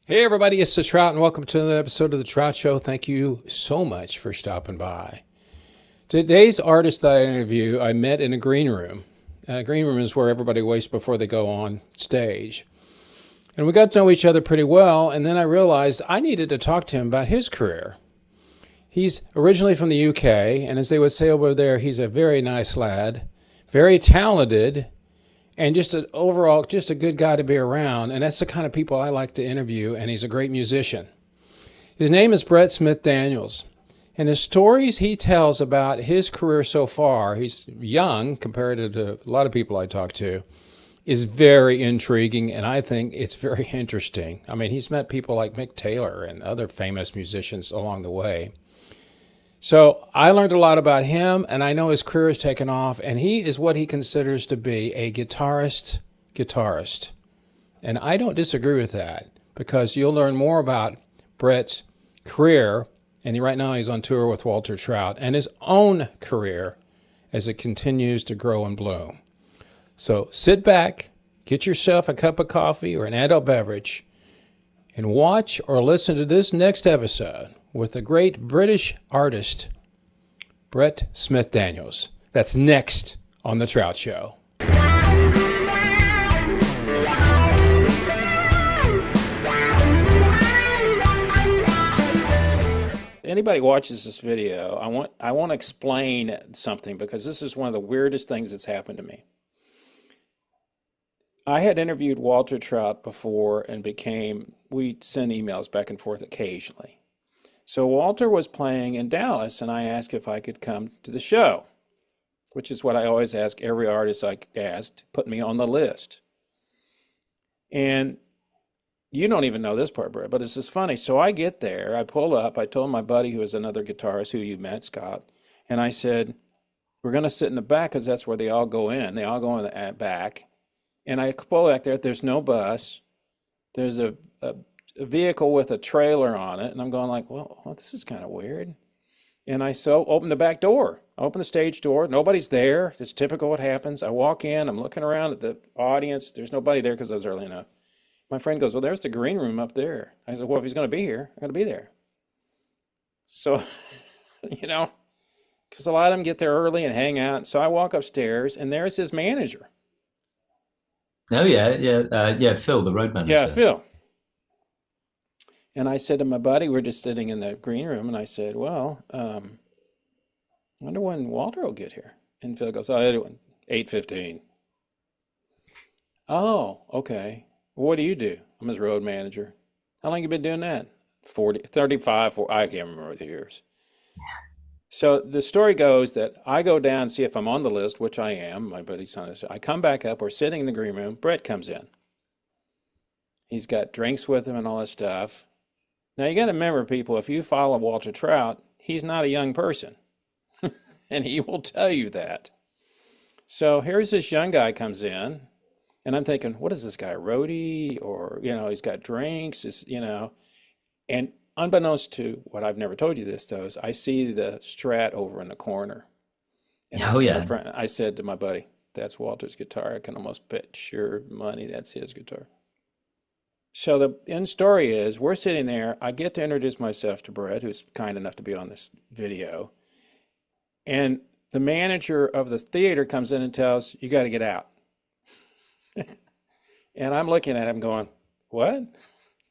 Hey everybody, it's the Trout and welcome to another episode of the Trout Show. Thank you so much for stopping by. Today's artist that I interview, I met in a green room. Green room is where everybody waits before they go on stage. And we got to know each other pretty well, and then I realized I needed to talk to him about his career. He's originally from the UK, and as they would say over there, he's a very nice lad, very talented, and just an overall, just a good guy to be around. And that's the kind of people I like to interview, and he's a great musician. His name is Brett Smith Daniels. And the stories he tells about his career so far, he's young compared to a lot of people I talk to, is very intriguing, and I think it's very interesting. I mean, he's met people like Mick Taylor and other famous musicians along the way. So I learned a lot about him, and I know his career has taken off, and he is what he considers to be a guitarist. And I don't disagree with that, because you'll learn more about Brett's career, and right now he's on tour with Walter Trout, and his own career as it continues to grow and bloom. So sit back, get yourself a cup of coffee or an adult beverage, and watch or listen to this next episode with the great British artist, Brett Smith Daniels. That's next on The Trout Show. Anybody watches this video, I want to explain something, because this is one of the weirdest things that's happened to me. I had interviewed Walter Trout before and we send emails back and forth occasionally. So Walter was playing in Dallas, and I asked if I could come to the show, which is what I always ask every artist I asked, put me on the list. And you don't even know this part, Brett, but it's just funny. So I get there, I pull up, I told my buddy who was another guitarist who you met, Scott, and I said, we're going to sit in the back because that's where they all go in. They all go in the back. And I pull back there, there's no bus. There's a vehicle with a trailer on it, and I'm going like, well, this is kind of weird. And I open the back door. I open the stage door. Nobody's there. It's typical what happens. I walk in. I'm looking around at the audience. There's nobody there because I was early enough. My friend goes, well, there's the green room up there. I said, well, if he's going to be here, I'm going to be there. So, because a lot of them get there early and hang out. So I walk upstairs, and there's his manager. Oh yeah, Phil, the road manager. Yeah, Phil. And I said to my buddy, we're just sitting in the green room, and I said, well, I wonder when Walter will get here. And Phil goes, oh, 8:15. Oh, okay. Well, what do you do? I'm his road manager. How long you been doing that? 40, 35, 40, I can't remember the years. So the story goes that I go down and see if I'm on the list, which I am. My buddy's son is. I come back up. We're sitting in the green room. Brett comes in. He's got drinks with him and all that stuff. Now, you got to remember, people, if you follow Walter Trout, he's not a young person. And he will tell you that. So here's this young guy comes in, and I'm thinking, what is this guy, a roadie? Or, he's got drinks, and unbeknownst to what I've never told you this, though, is I see the Strat over in the corner. And Oh yeah. I said to my buddy, that's Walter's guitar. I can almost bet your money that's his guitar. So the end story is, we're sitting there. I get to introduce myself to Brett, who's kind enough to be on this video. And the manager of the theater comes in and tells, you got to get out. And I'm looking at him going, what?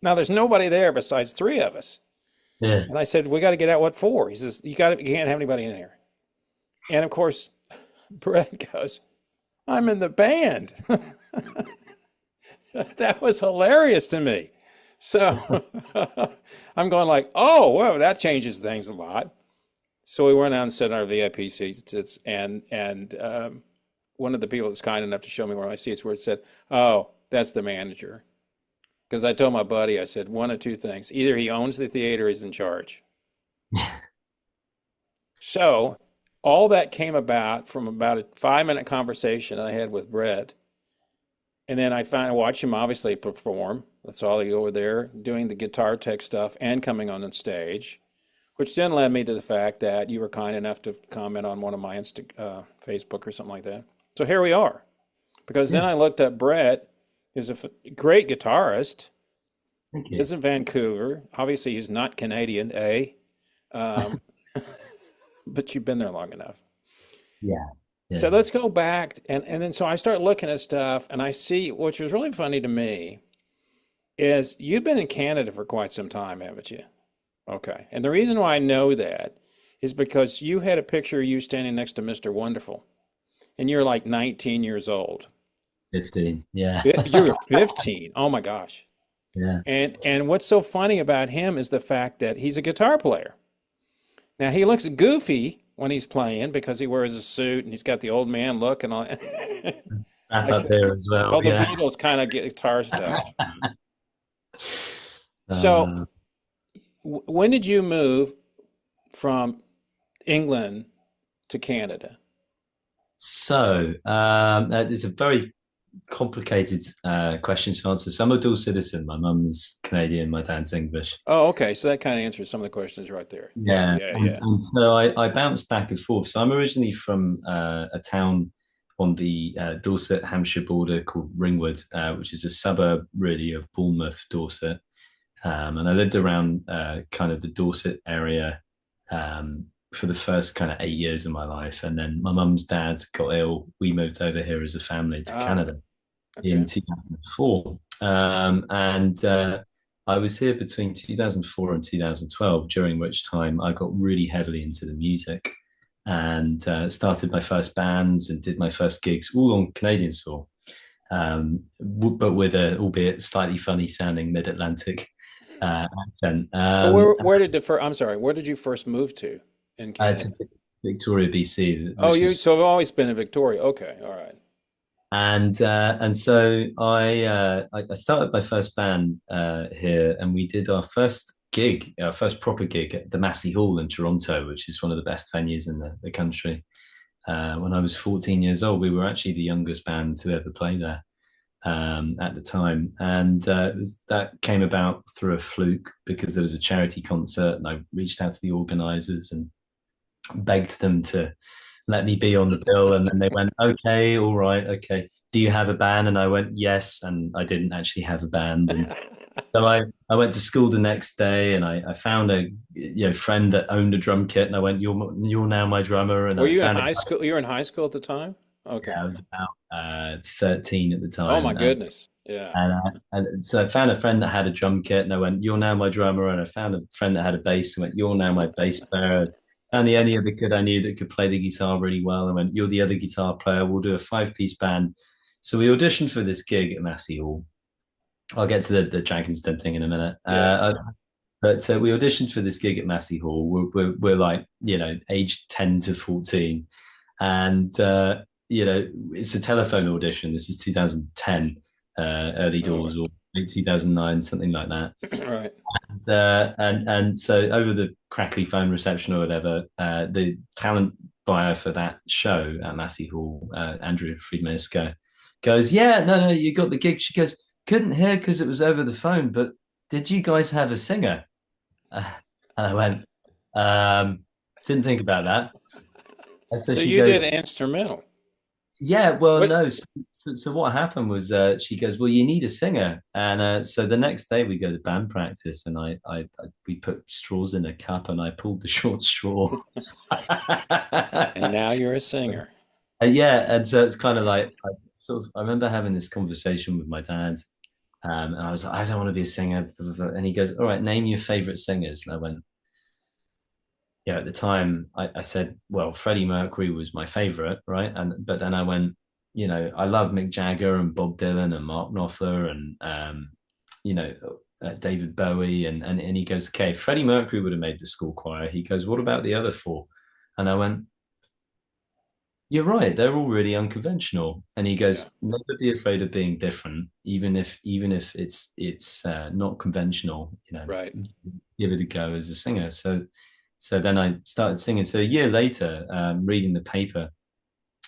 Now, there's nobody there besides three of us. Yeah. And I said, we got to get out. What for? He says, you can't have anybody in here. And of course, Brett goes, I'm in the band. That was hilarious to me. So I'm going like, oh, well, that changes things a lot. So we went out and sat in our VIP seats, and one of the people that was kind enough to show me where my seats were said, oh, that's the manager. Because I told my buddy, I said, one of two things. Either he owns the theater or he's in charge. So all that came about from about a 5-minute conversation I had with Brett. And then I watched him obviously perform. That's all he over there doing the guitar tech stuff and coming on the stage, which then led me to the fact that you were kind enough to comment on one of my Facebook or something like that. So here we are. Because then I looked up Brett is a great guitarist, Thank you. Lives in Vancouver. Obviously, he's not Canadian, A. Um, but you've been there long enough. Yeah, So yeah. let's go back and then so I start looking at stuff and I see, which was really funny to me, is you've been in Canada for quite some time, haven't you? Okay. And the reason why I know that is because you had a picture of you standing next to Mr. Wonderful and you're like 19 years old. 15. Yeah. You're 15. Oh my gosh. Yeah. And what's so funny about him is the fact that he's a guitar player. Now he looks goofy when he's playing because he wears a suit and he's got the old man look and all Wrap like up here as well. all the Yeah. Beatles kind of guitar stuff. So Uh, when did you move from England to Canada? it's a very complicated question to answer. So I'm a dual citizen. My mum's Canadian, my dad's English. Oh, okay. So that kind of answers some of the questions right there. Yeah, Yeah, yeah, and, yeah. and so I bounced back and forth. So I'm originally from a town on the Dorset Hampshire border called Ringwood, which is a suburb really of Bournemouth, Dorset. And I lived around kind of the Dorset area for the first kind of 8 years of my life. And then my mum's dad got ill. We moved over here as a family to Ah, Canada in okay. 2004. And I was here between 2004 and 2012, during which time I got really heavily into the music and started my first bands and did my first gigs all on Canadian soil, but with a albeit slightly funny sounding mid-Atlantic accent. So where did the first, I'm sorry, where did you first move to in To Canada? Victoria, BC, Oh, which you is so I've always been in Victoria. Okay, all right. and so I started my first band here, and we did our first gig, our first proper gig at the Massey Hall in Toronto, which is one of the best venues in the country. When I was 14 years old, we were actually the youngest band to ever play there at the time, and that came about through a fluke because there was a charity concert, and I reached out to the organisers and begged them to let me be on the bill. And then they went, okay, all right, okay. Do you have a band? And I went, yes. And I didn't actually have a band. And so I went to school the next day, and I found a friend that owned a drum kit. And I went, you're now my drummer. And Were I you in found a high guy, school? You were in high school at the time? Okay. I was about 13 at the Oh my time. goodness. Yeah. And so I found a friend that had a drum kit, and I went, "You're now my drummer." And I found a friend that had a bass, and went, "You're now my bass player." And the only other kid I knew that could play the guitar really well, I went, "You're the other guitar player. We'll do a five-piece band." So we auditioned for this gig at Massey Hall. I'll get to the Dragon's Den thing in a minute. Yeah. But we auditioned for this gig at Massey Hall. We're like, aged 10 to 14. And, it's a telephone audition. This is 2010, early Oh, doors, or 2009, something like that. right. And so over the crackly phone reception or whatever, the talent buyer for that show at Massey Hall, Andrea Friedman-Isco, goes, "Yeah, no, you got the gig." She goes, "Couldn't hear because it was over the phone, but did you guys have a singer?" And I went, "Didn't think about that." And so So she you goes, did instrumental. "Yeah, well, What? no." So what happened was, she goes, "Well, you need a singer." And so the next day we go to band practice, and we put straws in a cup, and I pulled the short straw. And now you're a singer. Yeah, and so it's kind of like I remember having this conversation with my dad, and I was like, "I don't want to be a singer," and he goes, "All right, name your favorite singers." And I went, "Yeah." At the time, I said, "Well, Freddie Mercury was my favorite, right?" But then I went, I love Mick Jagger and Bob Dylan and Mark Knopfler and you know, David Bowie, and he goes, "Okay, Freddie Mercury would have made the school choir." He goes, "What about the other four?" And I went, "You're right. They're all really unconventional." And he Yeah. goes, "Never be afraid of being different, even if it's not conventional. Right. Give it a go as a singer." So then I started singing. So a year later, reading the paper,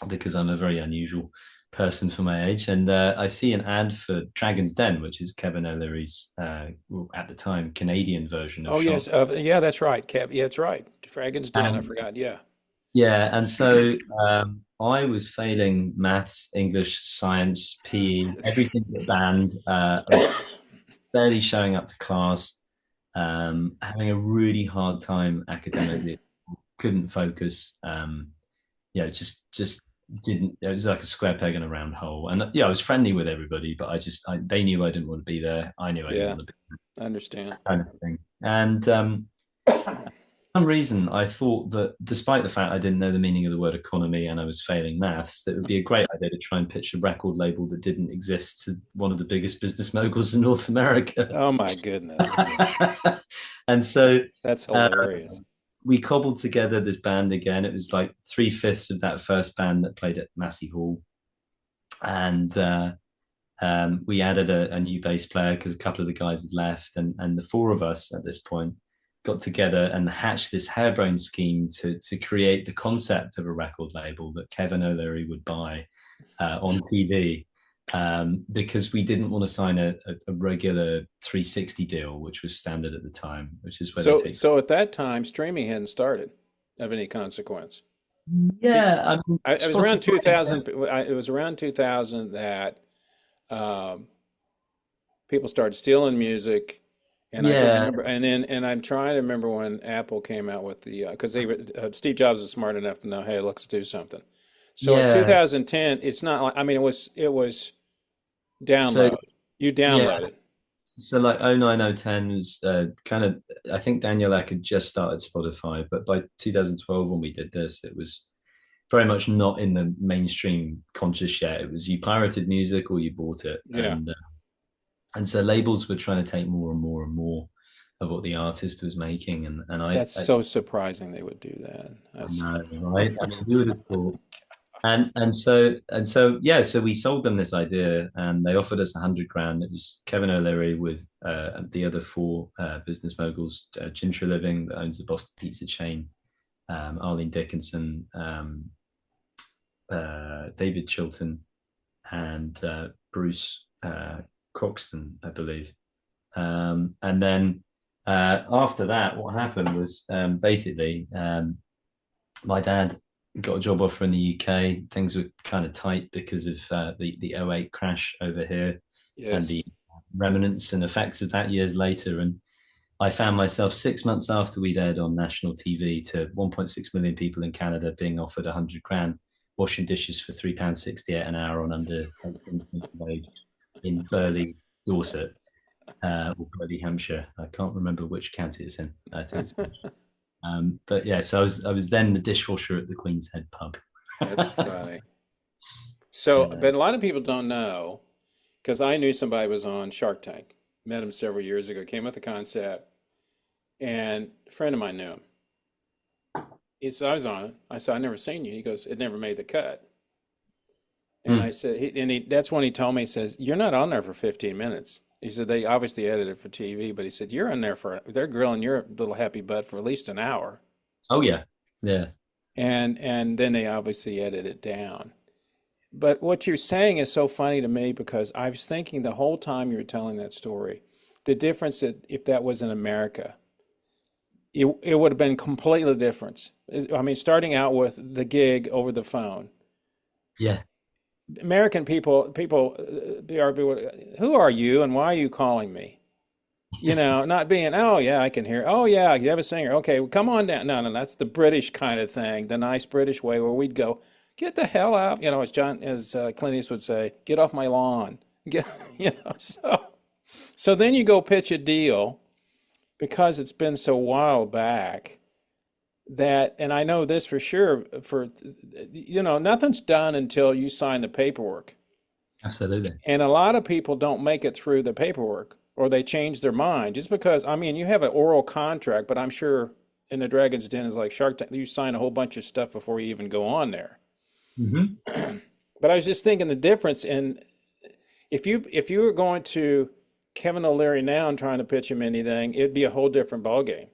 because I'm a very unusual person for my age, and I see an ad for Dragon's Den, which is Kevin O'Leary's, well, at the time, Canadian version of Oh yes. Chant. Yeah, that's right. Cap. Yeah, that's right. Dragon's Den. I And forgot. Yeah. yeah, and so I was failing maths, English, science, PE, everything but band. barely showing up to class, having a really hard time academically, couldn't focus. Just didn't. It was like a square peg in a round hole. And yeah, I was friendly with everybody, but they knew I didn't want to be there. I knew I didn't Yeah, want to be I understand. there, kind of thing. And for some reason, I thought that despite the fact I didn't know the meaning of the word economy and I was failing maths, that it would be a great idea to try and pitch a record label that didn't exist to one of the biggest business moguls in North America. Oh my goodness. And so That's uh, hilarious. we cobbled together this band again. It was like 3/5 of that first band that played at Massey Hall. And we added a new bass player because a couple of the guys had left. And the four of us at this point got together and hatched this harebrained scheme to create the concept of a record label that Kevin O'Leary would buy on TV. Because we didn't want to sign a regular 360 deal, which was standard at the time, which is where they So, take. so at that time, streaming hadn't started of any consequence. Pe- Yeah, I mean, it was around Spotify. 2000. It was around 2000 that um, people started stealing music, and I don't Yeah, remember. And I'm trying to remember when Apple came out with the because Steve Jobs was smart enough to know, hey, let's do something. So in yeah. 2010, it's not like I mean it was So download. You yeah, download it. so like 09, 010 was kind of. I think Daniel Ek had just started Spotify, but by 2012 when we did this, it was very much not in the mainstream conscious yet. It was you pirated music or you bought it, Yeah, and so labels were trying to take more and more and more of what the artist was making, and that's so surprising they would do that. I That's know, right? I mean, who would have thought? And so yeah, so we sold them this idea, and they offered us 100 grand. It was Kevin O'Leary with the other four business moguls: Ginger Living, that owns the Boston Pizza chain, Arlene Dickinson, David Chilton, and Bruce Croxton, I believe. And then after that, what happened was basically my dad got a job offer in the UK. Things were kind of tight because of the '08 crash over here and the yes. remnants and effects of that years later. And I found myself 6 months after we'd aired on national TV to 1.6 million people in Canada being offered 100 grand washing dishes for £3.68 an hour on under 18 wage in Burley, Dorset, or Burley, Hampshire. I can't remember which county it's in. I think it's Hampshire. But yeah, so I was then the dishwasher at the Queen's Head pub. That's funny. So, uh, but a lot of people don't know because I knew somebody was on Shark Tank. Met him several years ago. Came with the concept, and a friend of mine knew him. He said I was on it. I said I never seen you. He goes, it never made the cut. And I mm, said, that's when he told me. He says you're not on there for 15 minutes. He said they obviously edited for TV, but he said you're on there for they're grilling your little happy butt for at least an hour, oh yeah, yeah, and then they obviously edit it down. But what you're saying is so funny to me because I was thinking the whole time you were telling that story, the difference that if that was in America, it would have been completely different. I mean, starting out with the gig over the phone. yeah. American people, who are you and why are you calling me? Not being, oh yeah, I can hear. Oh yeah, you have a singer. Okay, well, come on down. No, no, that's the British kind of thing, the nice British way where we'd go, get the hell out. As Clint Eastwood would say, get off my lawn. Get, so then you go pitch a deal because it's been so while back that, and I know this for sure, nothing's done until you sign the paperwork. Absolutely. And a lot of people don't make it through the paperwork or they change their mind just because, I mean, you have an oral contract, but I'm sure in the Dragon's Den is like Shark Tank, you sign a whole bunch of stuff before you even go on there. Hmm. But I was just thinking the difference in if you were going to Kevin O'Leary now and trying to pitch him anything, it'd be a whole different ballgame.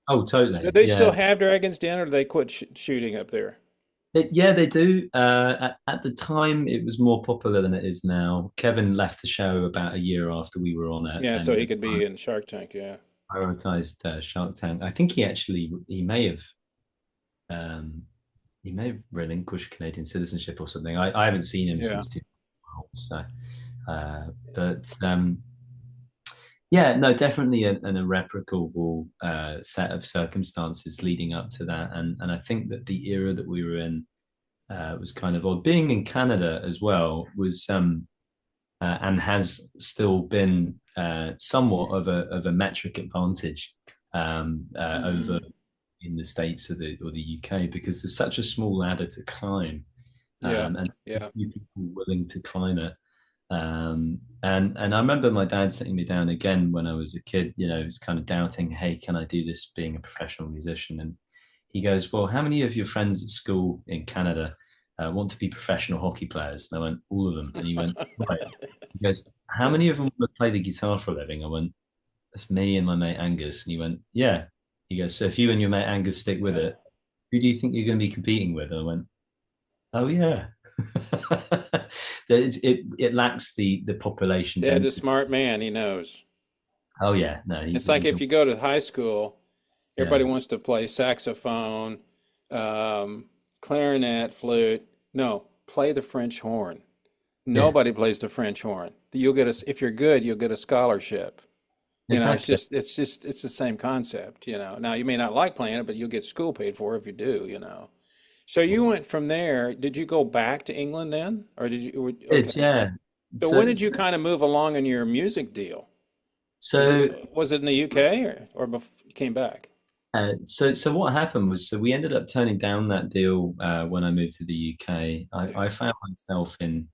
Oh, Do totally. they still Yeah. have Dragon's Den or do they quit shooting up there? Yeah, they do. At the time, it was more popular than it is now. Kevin left the show about a year after we were on it, Yeah, so and he could be in Shark Tank, yeah. prioritized Shark Tank. I think um, he may have relinquished Canadian citizenship or something. I haven't seen him Yeah. since 2012. So, but Yeah, no, definitely an irreparable set of circumstances leading up to that, and I think that the era that we were in was kind of odd. Being in Canada as well was and has still been somewhat of a metric advantage over Hmm. in the States or the UK because there's such a small ladder to climb, Yeah, and so yeah. few people willing to climb it. And I remember my dad sitting me down again when I was a kid. You know, he was kind of doubting, "Hey, can I do this? Being a professional musician?" And he goes, "Well, how many of your friends at school in Canada want to be professional hockey players?" And I went, "All of them." And he went, "Right." He goes, "How Yeah, many of them want to play the guitar for a living?" I went, "That's me and my mate Angus." And he went, "Yeah." He goes, "So if you and your mate Angus stick with yeah. it, who do you think you're going to be competing with?" And I went, "Oh yeah." It lacks the population Dad's a density. smart man. He knows. Oh yeah, no, It's like he's a if you go to high school, everybody yeah wants to play saxophone, um, clarinet, flute. No, play the French horn. yeah Nobody plays the French horn. You'll get a, if you're good, you'll get a scholarship. You know, exactly. it's the same concept, you know. Now you may not like playing it, but you'll get school paid for if you do, you know. So you went from there. Did you go back to England then, or did you? It Okay. yeah. So when So did you kind of move along in your music deal? so Was it in the UK or before you came back? so what happened was so we ended up turning down that deal when I moved to the UK. Yeah. I found myself in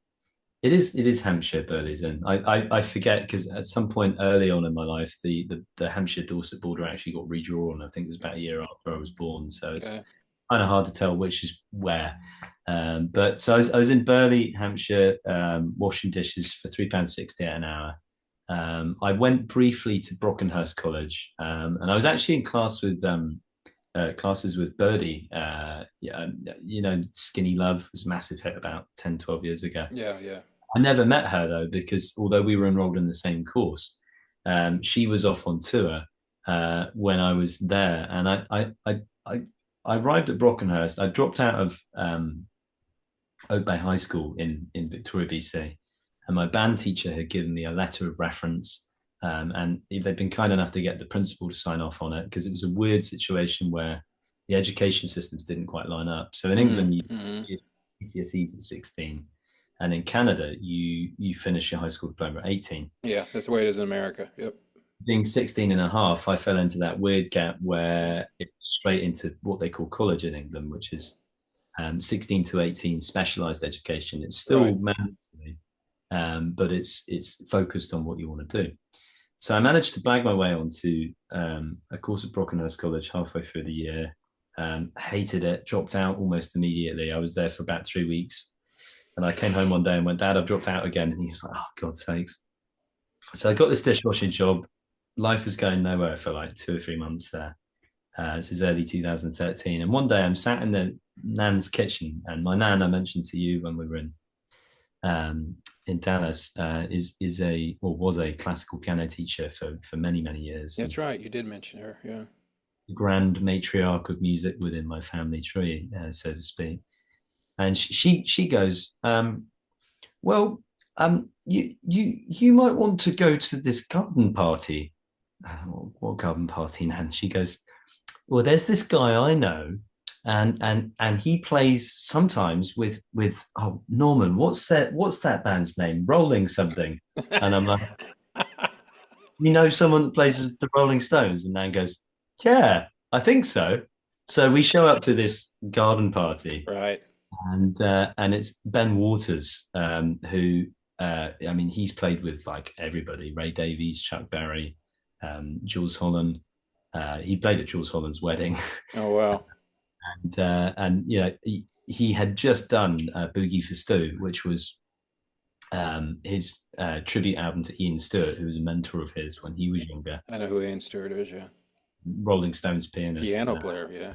it is Hampshire, Burleyson. I forget because at some point early on in my life, the Hampshire Dorset border actually got redrawn. I think it was about a year after I was born, so it's Okay. kind of hard to tell which is where. But so I was in Burley, Hampshire, washing dishes for £3.60 an hour. I went briefly to Brockenhurst College, and I was actually in classes with Birdie. Yeah, you know, Skinny Love was a massive hit about 10, 12 years ago. Yeah, yeah. I never met her though, because although we were enrolled in the same course, she was off on tour when I was there, and I arrived at Brockenhurst. I dropped out of Oak Bay High School in Victoria, BC, and my band teacher had given me a letter of reference, and they'd been kind enough to get the principal to sign off on it because it was a weird situation where the education systems didn't quite line up. So in England, Mm-hmm. you GCSEs at 16, and in Canada, you finish your high school diploma at 18. Yeah, that's the way it is in America. Yep. Being 16 and a half, I fell into that weird gap Yeah. where it's straight into what they call college in England, which is 16 to 18 specialized education. It's Right. still mandatory, but it's focused on what you want to do. So I managed to blag my way onto a course at Brockenhurst College halfway through the year. Hated it, dropped out almost immediately. I was there for about 3 weeks. And I came home one day and went, "Dad, I've dropped out again." And he's like, "Oh, God's sakes." So I got this dishwashing job. Life was going nowhere for like 2 or 3 months there. This is early 2013. And one day I'm sat in the nan's kitchen, and my nan, I mentioned to you when we were in Dallas, is a or was a classical piano teacher for many many years, and That's right. You did mention her. Yeah. the grand matriarch of music within my family tree, so to speak. And she goes, "Well, you might want to go to this garden party." What garden party, Nan? She goes, "Well, there's this guy I know, and he plays sometimes with oh Norman, what's that band's name? Rolling something." And I'm like, "You know someone that plays with the Rolling Stones?" And Nan goes, "Yeah, I think so." So we show up to this garden party, Right. and it's Ben Waters, who I mean, he's played with like everybody: Ray Davies, Chuck Berry, Jules Holland. He played at Jules Holland's wedding, Oh, wow. and you know he had just done Boogie for Stu, which was his tribute album to Ian Stewart, who was a mentor of his when he was younger, I know who Ian Stewart is. Yeah. Rolling Stones pianist. Piano player. Yeah.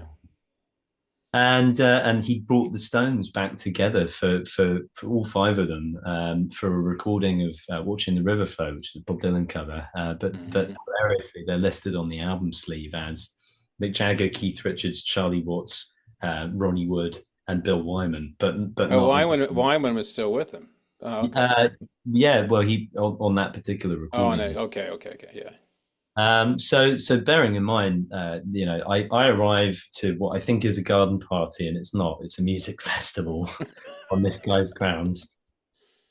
And he brought the Stones back together for all five of them for a recording of "Watching the River Flow," which is a Bob Dylan cover. But Hmm. hilariously, they're listed on the album sleeve as Mick Jagger, Keith Richards, Charlie Watts, Ronnie Wood, and Bill Wyman, but Oh, not as the Wyman was still with him. Oh, okay. Uh, yeah, well, he on that particular Oh, no. recording. Okay. Yeah. So bearing in mind, I arrive to what I think is a garden party, and it's not. It's a music festival on this guy's grounds,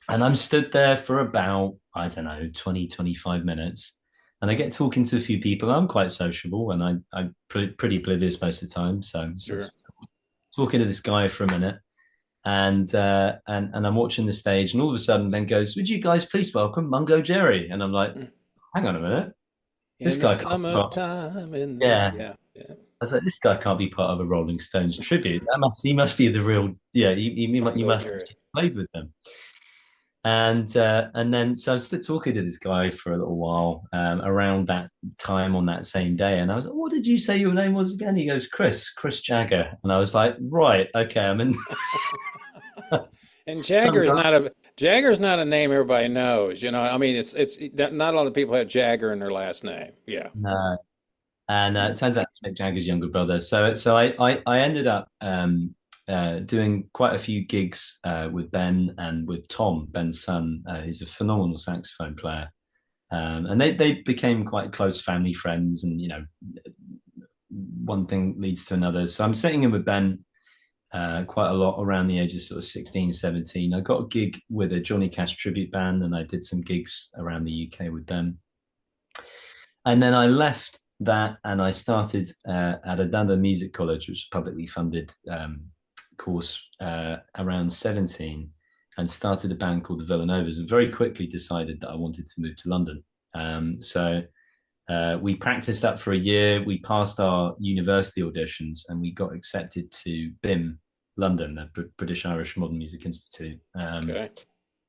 and I'm stood there for about, I don't know, 20, 25 minutes, and I get talking to a few people. I'm quite sociable, and I'm pretty oblivious most of the time. So I'm sort of Sure. talking to this guy for a minute, and I'm watching the stage, and all of a sudden, Ben goes, "Would you guys please welcome Mungo Jerry?" And I'm like, Mm. "Hang on a minute, this In the guy can't be part." summertime, Yeah, yeah, yeah. I was like, "This guy can't be part of a Rolling Stones tribute. He must be the real, yeah. You Mungo must have Jerry. played with them." And then so I was still talking to this guy for a little while around that time on that same day, and I was like, "What did you say your name was again?" He goes, "Chris Jagger," and I was like, "Right, okay, I'm in." And Some guy. Jagger's not a name everybody knows. I mean, it's not a lot of people have Jagger in their last name. Yeah. No. And it turns out it's Mick Jagger's younger brother. So I ended up doing quite a few gigs with Ben and with Tom, Ben's son, who's a phenomenal saxophone player. And they became quite close family friends. And, one thing leads to another. So I'm sitting in with Ben quite a lot around the age of sort of 16, 17. I got a gig with a Johnny Cash tribute band, and I did some gigs around the UK with them. And then I left that and I started at another music college, which was a publicly funded course around 17, and started a band called the Villanovas, and very quickly decided that I wanted to move to London. So we practiced that for a year. We passed our university auditions and we got accepted to BIM London, the British Irish Modern Music Institute. Okay.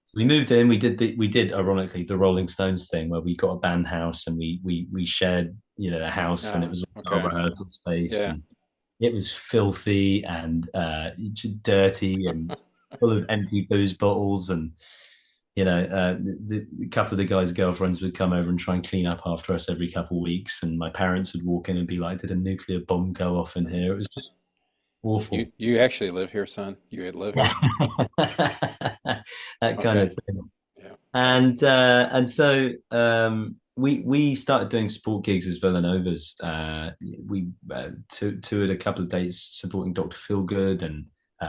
So we moved in. We did ironically the Rolling Stones thing where we got a band house and we shared a house, and it Ah, was our okay. rehearsal space, Yeah. and it was filthy and dirty and full of empty booze bottles, and a couple of the guys' girlfriends would come over and try and clean up after us every couple of weeks, and my parents would walk in and be like, "Did a nuclear bomb go off in here?" It was just awful. You actually live here, son? You had live here? That kind Okay. of thing. Yeah. And so we started doing support gigs as Villanovas. We toured a couple of dates supporting Dr. Feelgood and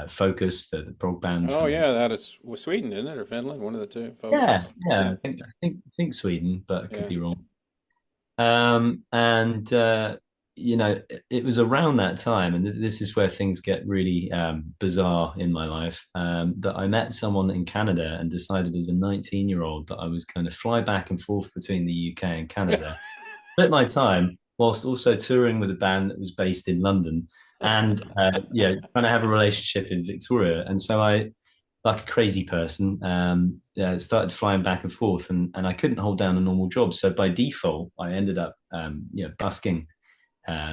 Focus, the prog band Oh from. yeah, that is was Sweden, isn't it, or Finland? One of the two. Yeah, Focus. yeah. Yeah. I think Sweden, but I could Yeah. be wrong. And it was around that time, and this is where things get really bizarre in my life, that I met someone in Canada and decided as a 19-year-old that I was going to fly back and forth between the UK and Canada, split my time whilst also touring with a band that was based in London, and trying to have a relationship in Victoria. And so I, like a crazy person, started flying back and forth, and I couldn't hold down a normal job. So by default, I ended up, busking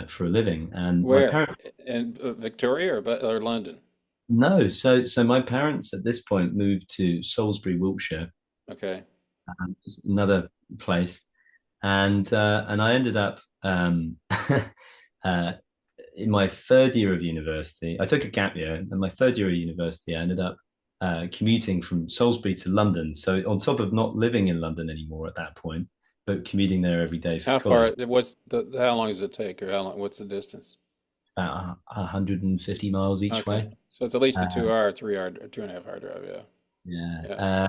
for a living. And my Where? parents, In Victoria or London? no, so my parents at this point moved to Salisbury, Wiltshire, Okay. another place, and I ended up uh, in my third year of university. I took a gap year, and my third year of university, I ended up commuting from Salisbury to London. So on top of not living in London anymore at that point, but commuting there every day for How college, far? How long does it take, or how long? What's the distance? about 150 miles each Okay. way. So it's at least a Uh, 2 hour, 3 hour, 2.5 hour drive. Yeah. yeah. Yeah.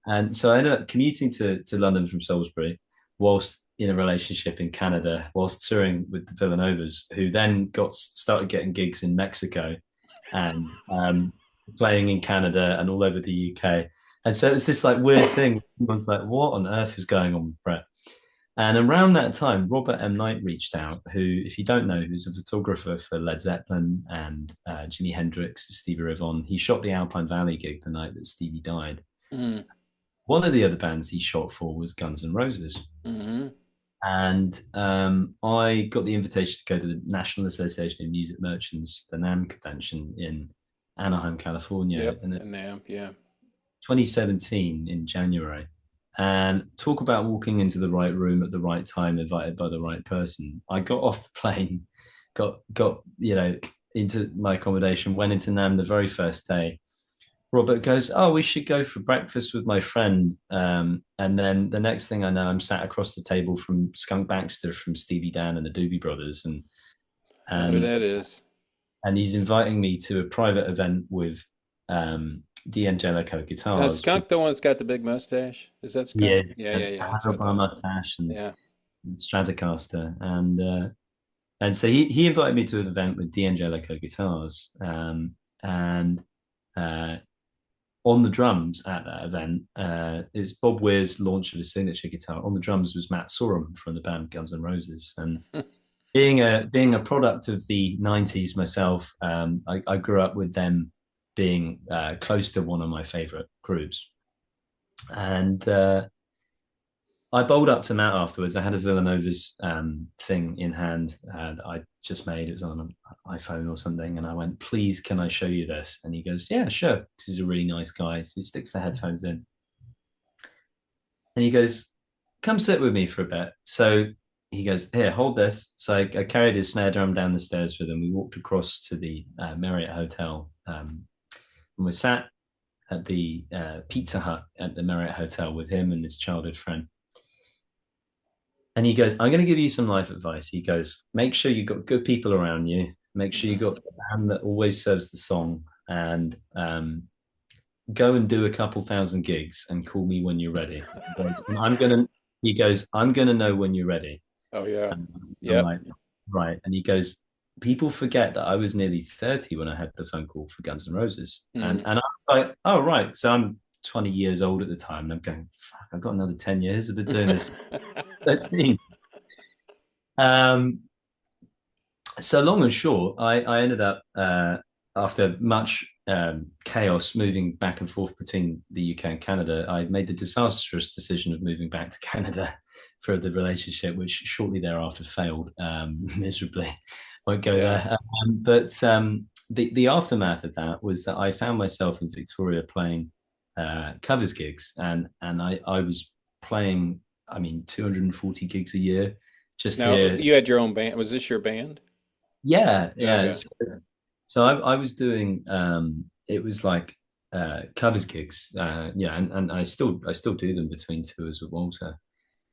And so I ended up commuting to London from Salisbury whilst in a relationship in Canada, whilst touring with the Villanovas, who then started getting gigs in Mexico and playing in Canada and all over the UK. And so it's this like weird thing. Everyone's like, what on earth is going on with Brett? And around that time, Robert M. Knight reached out, who, if you don't know, who's a photographer for Led Zeppelin and Jimi Hendrix, Stevie Ray Vaughan. He shot the Alpine Valley gig the night that Stevie died. Mm-hmm. One of the other bands he shot for was Guns N' Roses. Mm-hmm. And I got the invitation to go to the National Association of Music Merchants, the NAMM convention in Anaheim, California, Yep. and it And was NAMP. Yeah. 2017 in January. And talk about walking into the right room at the right time, invited by the right person. I got off the plane, got into my accommodation, went into NAMM the very first day, Robert goes, "Oh, we should go for breakfast with my friend." And then the next thing I know, I'm sat across the table from Skunk Baxter from Stevie Dan and the Doobie Brothers, I know who and that is. and he's inviting me to a private event with D'Angelico Now, guitars. Skunk, the one that's got the big mustache? Is that Yeah, Skunk? Yeah, a yeah, yeah. That's what I thought. handlebar mustache and Yeah. Stratocaster, and so he invited me to an event with D'Angelico guitars, and uh, on the drums at that event, it's Bob Weir's launch of his signature guitar. On the drums was Matt Sorum from the band Guns N' Roses, and being a product of the '90s myself, I grew up with them being close to one of my favorite groups, and I bowled up to Matt afterwards. I had a Villanova's thing in hand that I just made. It was on an iPhone or something. And I went, "Please, can I show you this?" And he goes, "Yeah, sure." Because he's a really nice guy. So he sticks the headphones in. And he goes, "Come sit with me for a bit." So he goes, "Here, hold this." So I carried his snare drum down the stairs with him. We walked across to the Marriott Hotel. And we sat at the Pizza Hut at the Marriott Hotel with him and his childhood friend. And he goes, "I'm going to give you some life advice." He goes, "Make sure you've got good people around you. Make sure you've got a band that always serves the song, and go and do a couple thousand gigs and call me when you're ready." And he goes, "I'm gonna know when you're ready." Oh, yeah. And I'm Yep. like, right. And he goes, "People forget that I was nearly 30 when I had the phone call for Guns N' Roses." And Mm. I was like, "Oh, right." So I'm 20 years old at the time. And I'm going, "Fuck, I've got another 10 years. I've been doing this 13." Um, so long and short, I ended up after much chaos moving back and forth between the UK and Canada. I made the disastrous decision of moving back to Canada for the relationship, which shortly thereafter failed miserably. Won't go Yeah. there. But the aftermath of that was that I found myself in Victoria playing covers gigs, and I was playing, I mean, 240 gigs a year just Now, here. you had your own band. Was this your band? Yeah, yeah. Okay. So I was doing it was like covers gigs. Yeah, and I still do them between tours with Walter.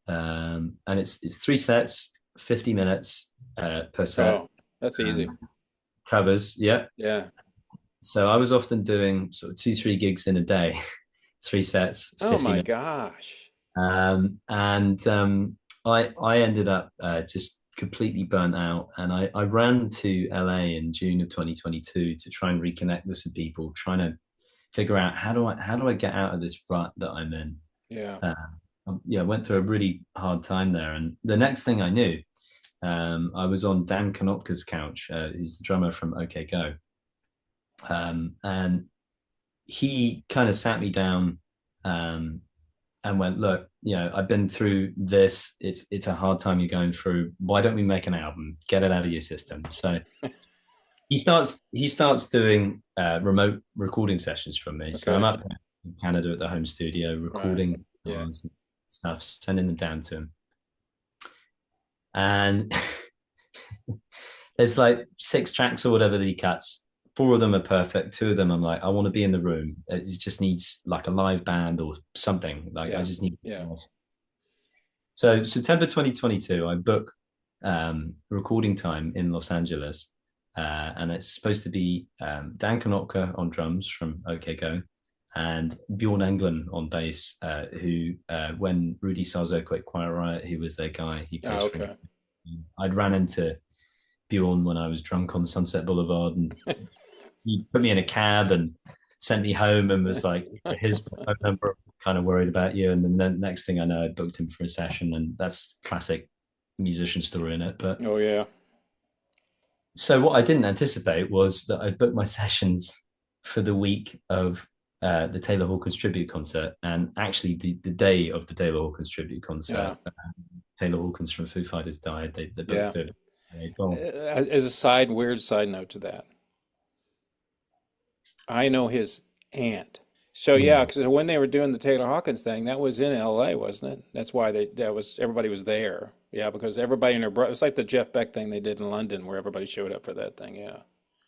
And it's three sets, 50 minutes per set. Oh, that's easy. Covers, yeah. Yeah. So I was often doing sort of two, three gigs in a day, three sets, Oh 50 my minutes. gosh. And I ended up just completely burnt out, and I ran to LA in June of 2022 to try and reconnect with some people, trying to figure out how do I get out of this rut that I'm in. Yeah. Uh, yeah, I went through a really hard time there, and the next thing I knew, I was on Dan Konopka's couch, who's the drummer from OK Go, and he kind of sat me down. And went, "Look, I've been through this. It's a hard time you're going through. Why don't we make an album? Get it out of your system." So he starts doing remote recording sessions from me. So I'm Okay. up in Canada at the home studio Right. recording Yeah. guitars and stuff, sending them down to him. And there's like six tracks or whatever that he cuts. Four of them are perfect. Two of them, I'm like, I want to be in the room. It just needs like a live band or something. Like I Yeah. just need. Yeah. So September 2022, I book recording time in Los Angeles, and it's supposed to be Dan Konopka on drums from OK Go, and Bjorn Englund on bass, who when Rudy Sarzo quit Quiet Riot, he was their guy. He plays Oh, for. okay. I'd ran into Bjorn when I was drunk on Sunset Boulevard, and he put me in a cab and sent me home and was like, "Here's my phone number. Kind of worried about you." And then the next thing I know, I booked him for a session, and that's classic musician story in it. But Oh, yeah. so what I didn't anticipate was that I booked my sessions for the week of the Taylor Hawkins tribute concert, and actually the day of the Taylor Hawkins tribute Yeah. concert, Taylor Hawkins from Foo Fighters died. They Yeah. booked it. Well, As a weird side note to that, I know his aunt. So yeah, mm, because when they were doing the Taylor Hawkins thing, that was in LA, wasn't it? That's why everybody was there. Yeah, because everybody in their bro, it's like the Jeff Beck thing they did in London, where everybody showed up for that thing. Yeah.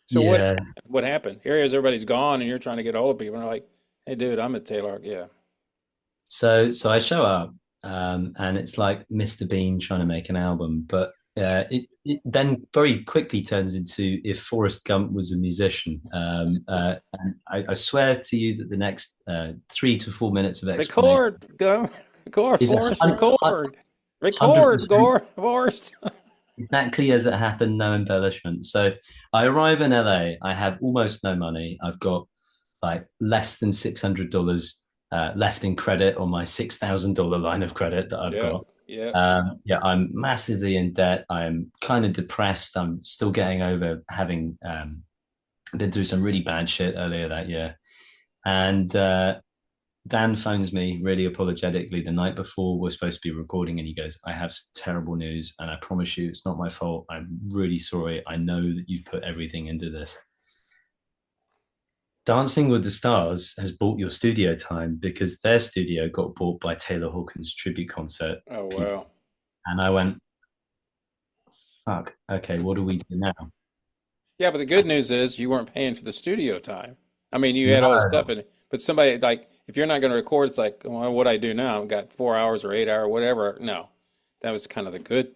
So Yeah. what happened? Here is everybody's gone, and you're trying to get hold of people. And they're like, "Hey, dude, I'm at Taylor." Yeah. So I show up, and it's like Mr. Bean trying to make an album, but it then very quickly turns into if Forrest Gump was a musician. And I swear to you that the next 3 to 4 minutes of explanation Record, go, record, is Forrest, 100% Forrest. exactly as it happened, no embellishment. So I arrive in LA. I have almost no money. I've got like less than $600 left in credit on my $6,000 line of credit that I've Yeah, got. yeah. Yeah, I'm massively in debt. I'm kind of depressed. I'm still getting over having been through some really bad shit earlier that year. And Dan phones me really apologetically the night before we're supposed to be recording, and he goes, "I have some terrible news, and I promise you, it's not my fault. I'm really sorry. I know that you've put everything into this. Dancing with the Stars has bought your studio time because their studio got bought by Taylor Hawkins' tribute concert Oh people." wow. And I went, "Fuck, okay, what do we do now?" Yeah, but the good news is you weren't paying for the studio time. I mean, you No, had all the stuff in it, but somebody like if you're not going to record, it's like, well, what I do now? I've got 4 hours or 8 hour, whatever. No, that was kind of the good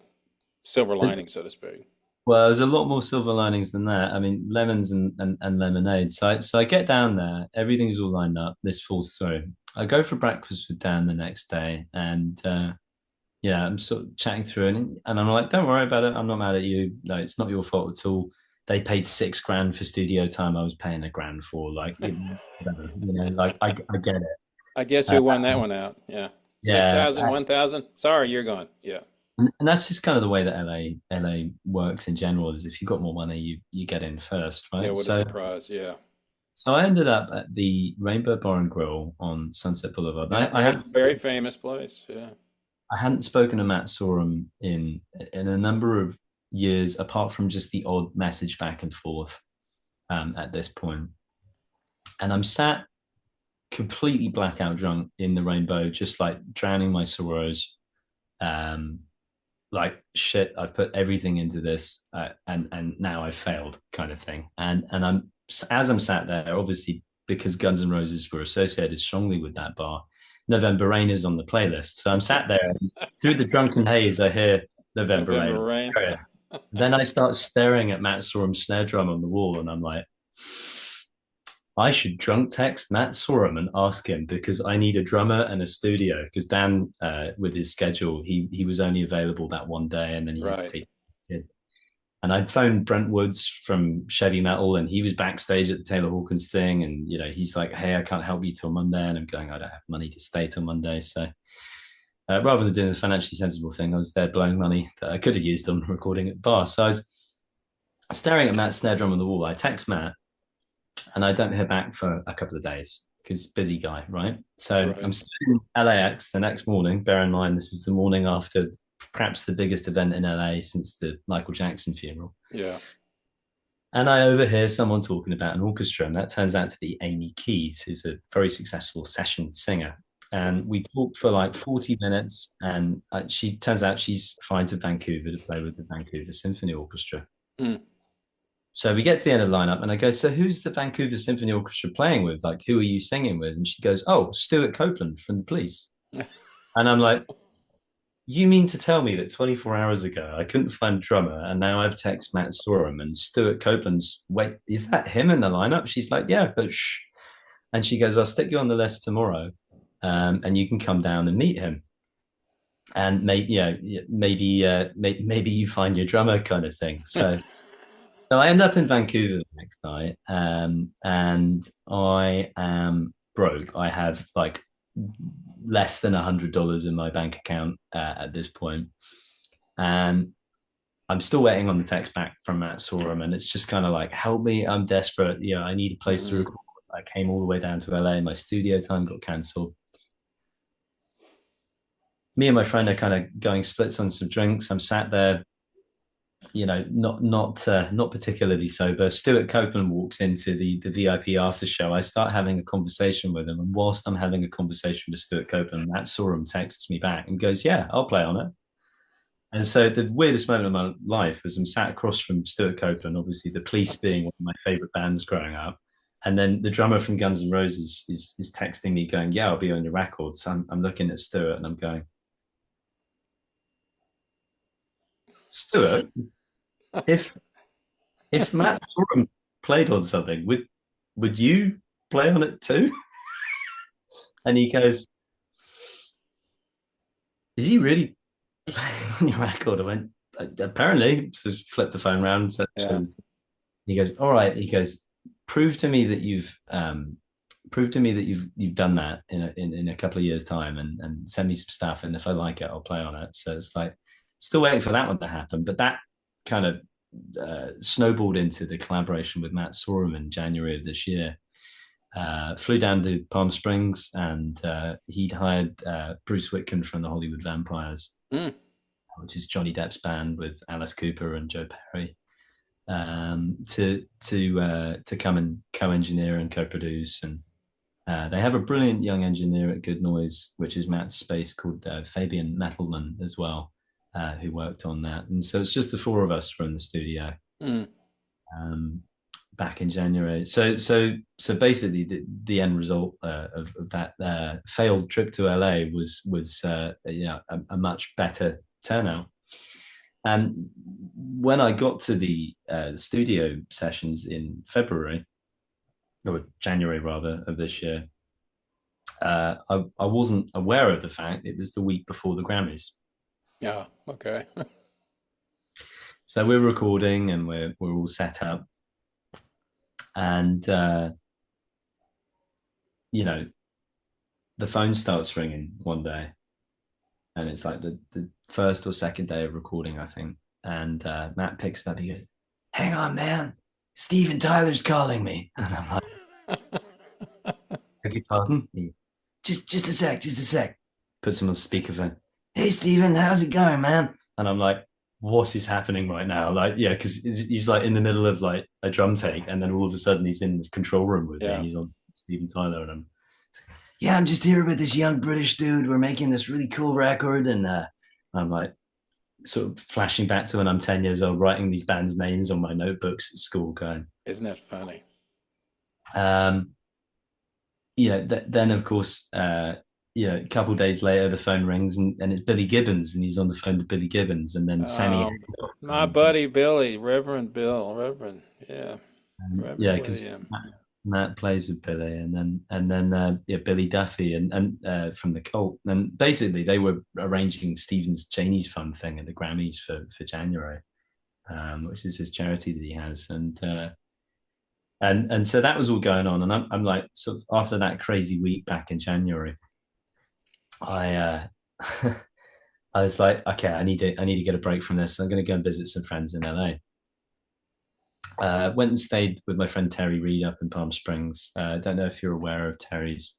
silver lining, so to speak. well, there's a lot more silver linings than that. I mean, lemons and lemonade. So I get down there, everything's all lined up. This falls through. I go for breakfast with Dan the next day, and yeah, I'm sort of chatting through it, and I'm like, "Don't worry about it. I'm not mad at you. No, it's not your fault at all. They paid 6 grand for studio time. I was paying 1 grand for whatever, like I get it. I guess Uh, who won that one out? Yeah. yeah, 6,000, 1,000. Sorry, you're gone. Yeah. and that's just kind of the way that LA works in general. Is if you got more money, you get in first, Yeah, right? what a So surprise. Yeah. so I ended up at the Rainbow Bar and Grill on Sunset Boulevard. Yeah, very very famous place. Yeah. I hadn't spoken to Matt Sorum in a number of years, apart from just the odd message back and forth at this point. And I'm sat completely blackout drunk in the Rainbow, just like drowning my sorrows. Um, like shit, I've put everything into this, and now I've failed, kind of thing. And I'm as I'm sat there, obviously because Guns N' Roses were associated strongly with that bar. November Rain is on the playlist, so I'm sat there and through the drunken haze. I hear November November Rain. rain. Then I start staring at Matt Sorum's snare drum on the wall, and I'm like, I should drunk text Matt Sorum and ask him because I need a drummer and a studio. Because Dan, with his schedule, he was only available that one day, and then he had to Right. take his kid. And I'd phoned Brent Woods from Chevy Metal, and he was backstage at the Taylor Hawkins thing. And he's like, "Hey, I can't help you till Monday," and I'm going, "I don't have money to stay till Monday." So rather than doing the financially sensible thing, I was there blowing money that I could have used on recording at the bar. So I was staring at Matt's snare drum on the wall. I text Matt, and I don't hear back for a couple of days because busy guy, right? So Right. I'm still in LAX the next morning. Bear in mind, this is the morning after perhaps the biggest event in LA since the Michael Jackson funeral. Yeah. And I overhear someone talking about an orchestra, and that turns out to be Amy Keys, who's a very successful session singer. Right. And we talked for like 40 minutes, and she turns out she's flying to Vancouver to play with the Vancouver Symphony Orchestra. Mm. So we get to the end of the lineup, and I go, "So who's the Vancouver Symphony Orchestra playing with? Like, who are you singing with?" And she goes, "Oh, Stuart Copeland from the Police." And I'm like, "You mean to tell me that 24 hours ago I couldn't find a drummer, and now I've texted Matt Sorum and Stuart Copeland's, wait, is that him in the lineup?" She's like, "Yeah, but shh." And she goes, "I'll stick you on the list tomorrow, and you can come down and meet him. And maybe you find your drummer," kind of thing. So I end up in Vancouver the next night, and I am broke. I have like less than $100 in my bank account at this point, and I'm still waiting on the text back from Matt Sorum, and it's just kind of like, "Help me, I'm desperate. I need a place to Hmm. record." I came all the way down to LA. My studio time got cancelled. Me and my friend are kind of going splits on some drinks. I'm sat there, not particularly sober. Stuart Copeland walks into the VIP after show. I start having a conversation with him, and whilst I'm having a conversation with Stuart Copeland, Matt Sorum texts me back and goes, "Yeah, I'll play on it." And so the weirdest moment of my life was I'm sat across from Stuart Copeland, obviously the Police being one of my favorite bands growing up. And then the drummer from Guns N' Roses is texting me going, yeah, I'll be on your record. So I'm looking at Stuart and I'm going, Stuart, if Matt Sorum played on something, would you play on it too? And he goes, is he really playing on your record? I went, apparently. So flipped the phone around. Yeah. He goes, all right. He goes, prove to me that you've done that in a couple of years time, and send me some stuff, and if I like it I'll play on it. So it's like still waiting for that one to happen, but that kind of snowballed into the collaboration with Matt Sorum in January of this year. Flew down to Palm Springs, and he'd hired Bruce Whitcomb from the Hollywood Vampires, Mm. which is Johnny Depp's band with Alice Cooper and Joe Perry, to come and co-engineer and co-produce. And they have a brilliant young engineer at Good Noise, which is Matt's space, called Fabian Mettelman as well, who worked on that. And so it's just the four of us from the studio. Mm. Back in January. So basically, the end result of that failed trip to LA was a much better turnout. And when I got to the studio sessions in February, or January rather, of this year, I wasn't aware of the fact it was the week before the Grammys. Yeah. Okay. So we're recording and we're all set up, and the phone starts ringing one day, and it's like the first or second day of recording, I think. And Matt picks it up. He goes, "Hang on, man, Steven Tyler's calling me." And I'm like, "Beg your pardon?" Just a sec, just a sec. Puts him on speakerphone. "Hey, Steven, how's it going, man?" And I'm like, what is happening right now? Like, yeah, because he's like in the middle of like a drum take, and then all of a sudden he's in the control room with me. He's on Steven Tyler, and I'm just here with this young British dude. We're making this really cool record, and I'm like, sort of flashing back to when I'm 10 years old, writing these bands' names on my notebooks at school, going, Isn't that funny? Then of course, a couple of days later, the phone rings, and it's Billy Gibbons, and he's on the phone to Billy Gibbons, and then Sammy. My buddy Billy, Reverend Bill, Reverend, yeah, yeah, Reverend because William. Matt plays with Billy, and then Billy Duffy and from the Cult, and basically they were arranging Stephen's Janie's Fund thing at the Grammys for January, which is his charity that he has, and so that was all going on, and I'm like, sort of after that crazy week back in January, I I was like, okay, I need to get a break from this. I'm going to go and visit some friends in LA. Went and stayed with my friend Terry Reid up in Palm Springs. Don't know if you're aware of Terry's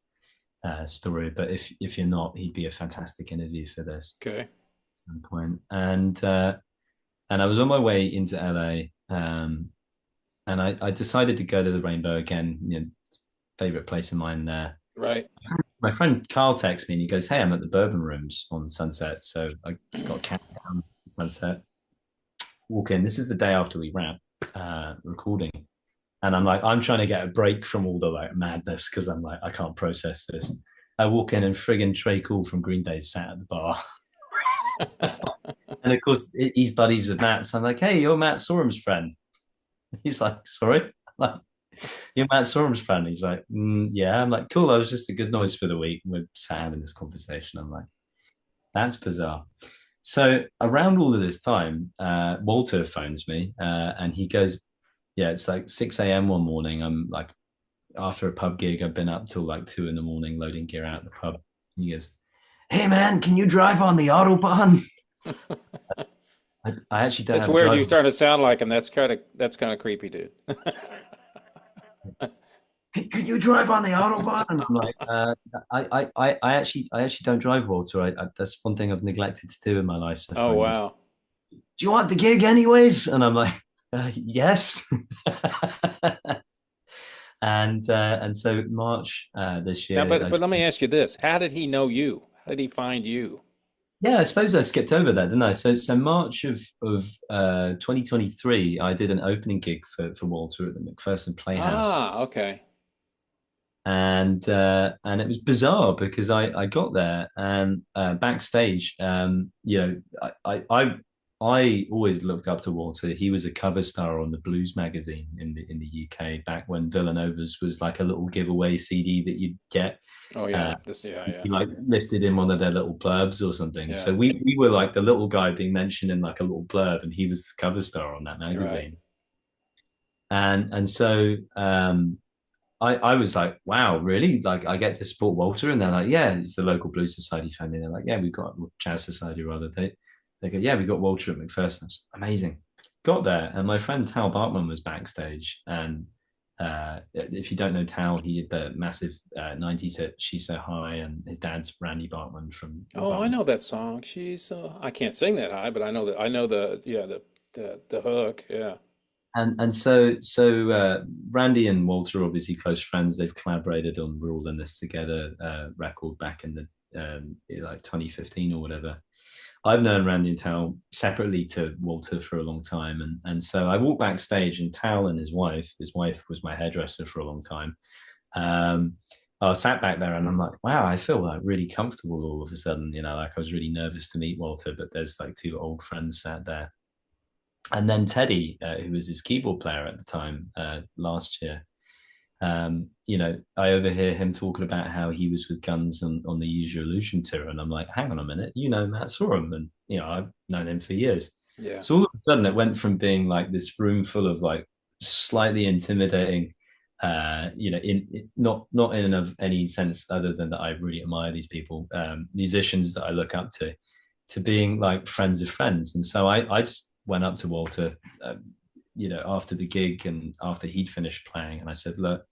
story, but if you're not, he'd be a fantastic interview for this. Okay. At some point. And I was on my way into LA, and I decided to go to the Rainbow again. Favorite place of mine there. Right. My friend Carl texts me and he goes, "Hey, I'm at the Bourbon Rooms on Sunset." So I got camped down Sunset. Walk in. This is the day after we wrap recording, and I'm like, I'm trying to get a break from all the like madness, because I'm like, I can't process this. I walk in and friggin' Trey Cool from Green Day sat at the bar. And of course he's buddies with Matt, so I'm like, "Hey, you're Matt Sorum's friend." He's like, "Sorry?" I'm like, "You're Matt Sorum's friend?" He's like, "Yeah." I'm like, "Cool, I was just a Good Noise for the week." We're sat having this conversation. I'm like, that's bizarre. So around all of this time, Walter phones me, and he goes, "Yeah, it's like 6 a.m. one morning. I'm like, after a pub gig, I've been up till like 2 in the morning loading gear out of the pub." He goes, "Hey man, can you drive on the Autobahn?" I actually don't It's have a weird. You driver. starting to sound like him. That's kind of creepy, dude. "Hey, could you drive on the Autobahn?" And I'm like, I actually don't drive, Walter. That's one thing I've neglected to do in my life so Oh far. wow. "Do you want the gig anyways?" And I'm like, yes. And so March this Now, year, but let me ask you this: how did he know you? How did he find you? Yeah, I suppose I skipped over that, didn't I? So March of 2023, I did an opening gig for Walter at the McPherson Playhouse, Ah, okay. and it was bizarre because I got there and backstage, I always looked up to Walter. He was a cover star on the Blues magazine in the UK back when Villanova's was like a little giveaway CD that you'd get. Oh Uh, yeah, this yeah, yeah. he like listed in one of their little blurbs or something. Yeah, So we were like the little guy being mentioned in like a little blurb, and he was the cover star on that right. magazine. And so I was like, wow, really? Like I get to support Walter, and they're like, yeah, it's the local Blues Society family. They're like, yeah, we've got Jazz Society rather. They go, yeah, we got Walter at McPherson. Amazing. Got there, and my friend Tal Bartman was backstage, and if you don't know Tal, he had the massive '90s hit "She's So High," and his dad's Randy Bartman from the Oh, I Bartman. know that song. She's I can't sing that high, but I know that I know the yeah the hook. Yeah. And so Randy and Walter are obviously close friends. They've collaborated on "We're All in This Together" record back in the like 2015 or whatever. I've known Randy and Tal separately to Walter for a long time, and so I walked backstage, and Tal and his wife was my hairdresser for a long time. Um, I sat back there, and I'm like, wow, I feel like really comfortable all of a sudden. Like I was really nervous to meet Walter, but there's like two old friends sat there, and then Teddy, who was his keyboard player at the time last year. I overhear him talking about how he was with Guns on the Use Your Illusion tour, and I'm like, hang on a minute, Matt Sorum, and I've known him for years. Yeah. So all of a sudden, it went from being like this room full of like slightly intimidating, not in of any sense other than that I really admire these people, musicians that I look up to being like friends of friends. And so I just went up to Walter, after the gig and after he'd finished playing, and I said, look.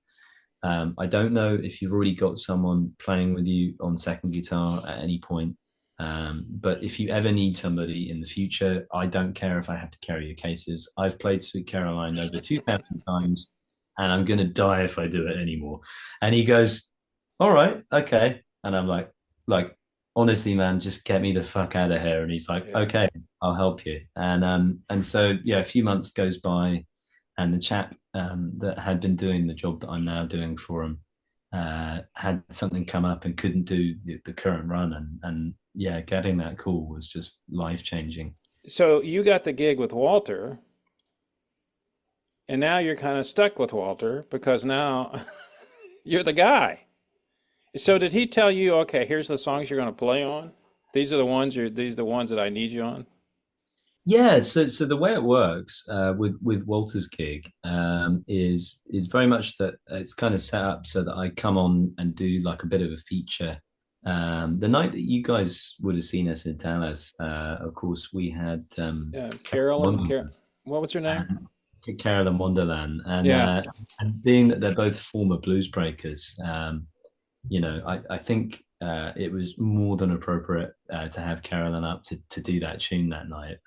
I don't know if you've already got someone playing with you on second guitar at any point, but if you ever need somebody in the future, I don't care if I have to carry your cases. I've played Sweet Caroline over 2,000 times, and I'm going to die if I do it anymore. And he goes, all right, okay. And I'm like, honestly, man, just get me the fuck out of here. And he's like, Yeah. okay, I'll help you. And so yeah, a few months goes by, and the chap that had been doing the job that I'm now doing for him had something come up and couldn't do the current run, and yeah, getting that call was just life changing. So you got the gig with Walter, and now you're kind of stuck with Walter because now you're the guy. So did he tell you, okay, here's the songs you're going to play on? These are the ones that I need you on? Yeah, so the way it works with Walter's gig is very much that it's kind of set up so that I come on and do like a bit of a feature. The night that you guys would have seen us in Dallas, of course, we had Carolyn, Wonderland, what was her name? and Carolyn Wonderland, Yeah. and being that they're both former blues breakers, I think it was more than appropriate to have Carolyn up to do that tune that night.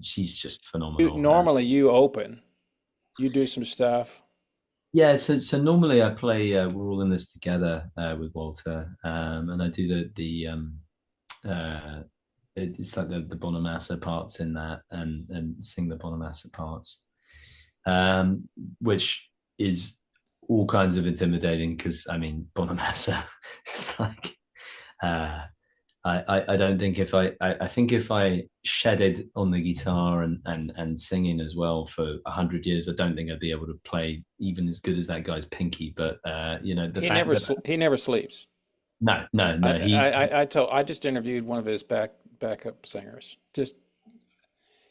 She's just phenomenal. Normally you open, you do some stuff. Yeah, so normally I play "We're All in This Together" with Walter, and I do uh, it's like the Bonamassa parts in that, and sing the Bonamassa parts, um, which is all kinds of intimidating because I mean Bonamassa is like uh, I don't think if I think if I shedded on the guitar and singing as well for 100 years, I don't think I'd be able to play even as good as that guy's Pinky. But the fact that He never sleeps. no, no, no, I just interviewed one of his backup singers. Just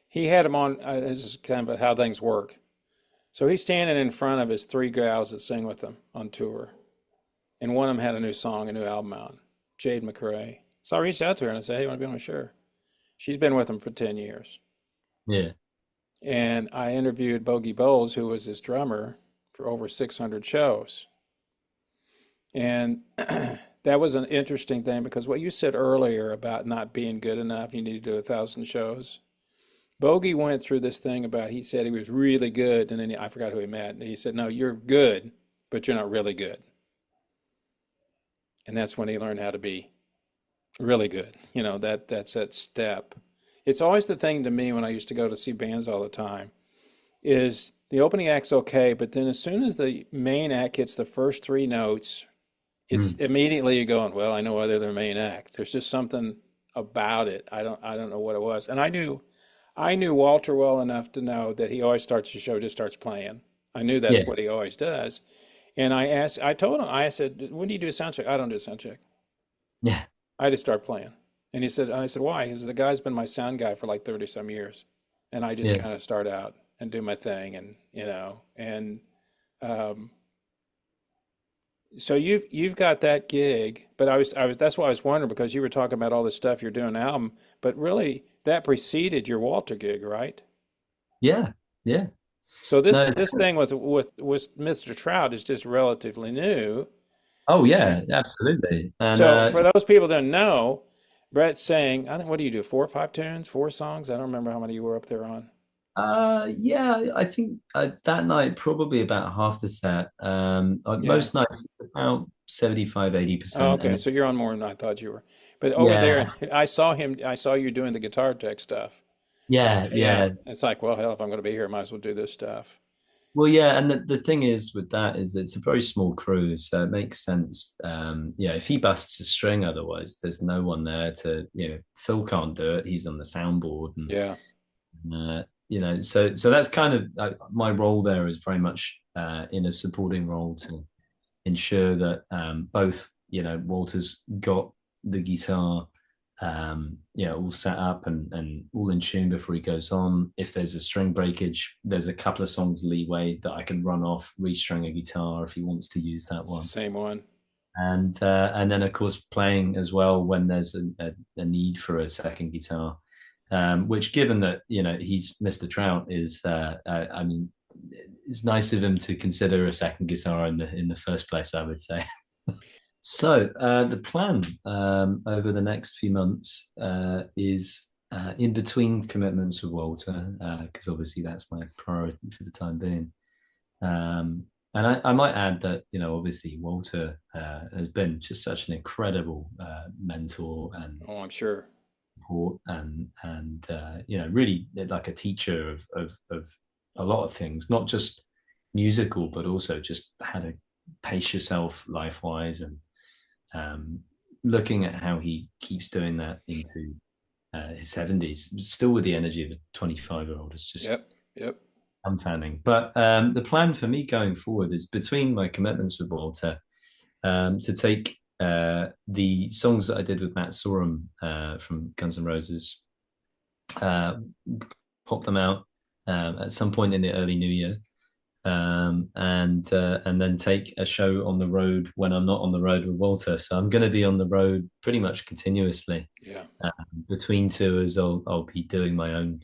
he had him on. This is kind of how things work. So he's standing in front of his three gals that sing with him on tour, and one of them had a new song, a new album out. Jade McRae. So I reached out to her and I said, "Hey, you want to be on the show?" She's been with him for 10 years, yeah, and I interviewed Bogey Bowles, who was his drummer for over 600 shows, and that was an interesting thing because what you said earlier about not being good enough, you need to do 1,000 shows. Bogey went through this thing about he said he was really good, and then I forgot who he met. And he said, "No, you're good, but you're not really good." And that's when he learned how to be Really good. That's that step. It's always the thing to me when I used to go to see bands all the time is the opening act's okay, but then as soon as the main act hits the first three notes, it's Mm. immediately you're going, well, I know why they're the main act. There's just something about it. I don't know what it was. And I knew Walter well enough to know that he always starts the show, just starts playing. I knew that's Yeah, what he always does. And I told him, I said, when do you do a sound check? I don't do a sound check. yeah, I just start playing. I said, why? He said, the guy's been my sound guy for like 30 some years. And I just yeah. kind of start out and do my thing and um, so you've got that gig, but I was that's why I was wondering because you were talking about all this stuff you're doing album, but really that preceded your Walter gig, right? Yeah, yeah. So this No, this thing with Mr. Trout is just relatively new. oh yeah, absolutely. And So for those people that don't know, Brett's saying, I think what do you do? Four or five tunes, four songs? I don't remember how many you were up there on. yeah, I think that night probably about half the set. Yeah. Most nights it's about 75, Oh, 80%. okay. And So you're on more than I thought you were. But over yeah, there, I saw you doing the guitar tech stuff. So, yeah, yeah, yeah. it's like, well, hell, if I'm going to be here, I might as well do this stuff. Well, yeah, and the thing is with that is it's a very small crew, so it makes sense. Yeah, if he busts a string, otherwise there's no one there to, Phil can't do it. He's on the soundboard, and Yeah. so that's kind of my role there is very much in a supporting role to ensure that both, Walter's got the guitar, all set up and all in tune before he goes on. If there's a string breakage, there's a couple of songs leeway that I can run off, restring a guitar if he wants to use that It's the one. same one. And then of course playing as well when there's a need for a second guitar. Which, given that he's Mr. Trout, is I mean, it's nice of him to consider a second guitar in the first place, I would say. So the plan over the next few months is in between commitments with Walter, because obviously that's my priority for the time being. Um, and I might add that obviously Walter has been just such an incredible mentor and Oh, I'm sure. support, and really like a teacher of a lot of things, not just musical, but also just how to pace yourself life wise, and um, looking at how he keeps doing that into his 70s, still with the energy of a 25-year-old, is just Yep. Yep. dumbfounding. But the plan for me going forward is between my commitments with Walter, to take the songs that I did with Matt Sorum from Guns N' Roses, uh, pop them out at some point in the early new year, and then take a show on the road when I'm not on the road with Walter. So I'm going to be on the road pretty much continuously. Yeah. Between tours, I'll be doing my own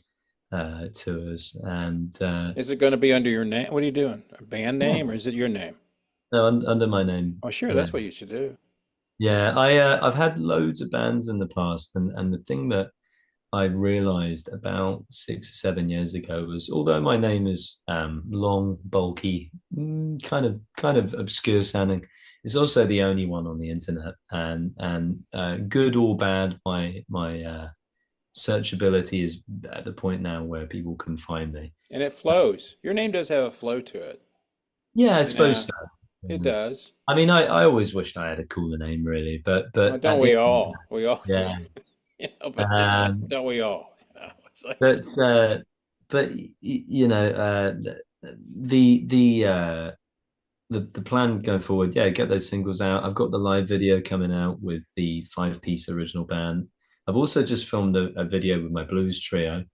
tours, and Is it going to be under your name? What are you doing? A band yeah, name or is it your name? no, under my name. Oh, sure. Yeah, That's what you should do. yeah. I've had loads of bands in the past, and the thing that I realized about 6 or 7 years ago was, although my name is long, bulky, kind of obscure sounding, it's also the only one on the internet, and good or bad, my searchability is at the point now where people can find me. And it flows. Your name does have a flow to it. Yeah, I You know, suppose so. it Yeah. does. I mean, I always wished I had a cooler name, really, but Don't at the we end, all? We all, yeah. but it's like, Um, don't we all? It's like, but the the uh, the plan going forward, yeah, get those singles out. I've got the live video coming out with the five-piece original band. I've also just filmed a video with my blues trio.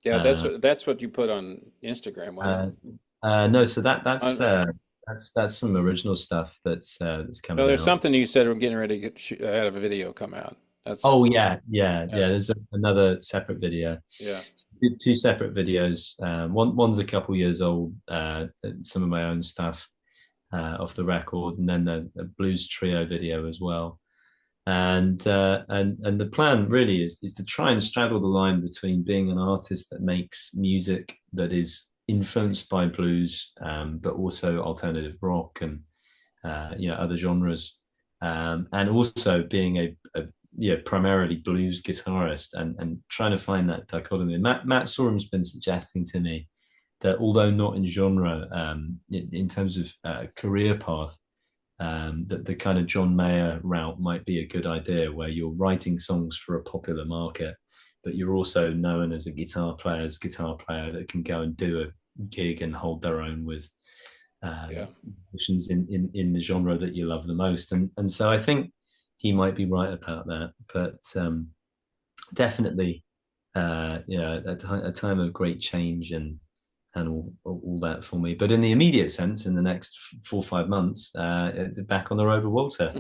yeah, that's Uh, what you put on Instagram, wasn't it? uh, no, so On, that's some original stuff that's well, coming there's out. something you said we're getting ready to have a video come out. That's Oh yeah, yeah, yeah, yeah. There's another separate video, yeah. two separate videos. One's a couple years old. Some of my own stuff off the record, and then the blues trio video as well. And the plan really is to try and straddle the line between being an artist that makes music that is influenced by blues, but also alternative rock and other genres, and also being a yeah, primarily blues guitarist, and trying to find that dichotomy. Matt Sorum's been suggesting to me that although not in genre, in terms of career path, that the kind of John Mayer route might be a good idea, where you're writing songs for a popular market, but you're also known as a guitar player that can go and do a gig and hold their own with Yeah. musicians in the genre that you love the most. And so I think he might be right about that. But definitely, a time of great change and all that for me. But in the immediate sense, in the next 4 or 5 months, it's back on the road with Walter.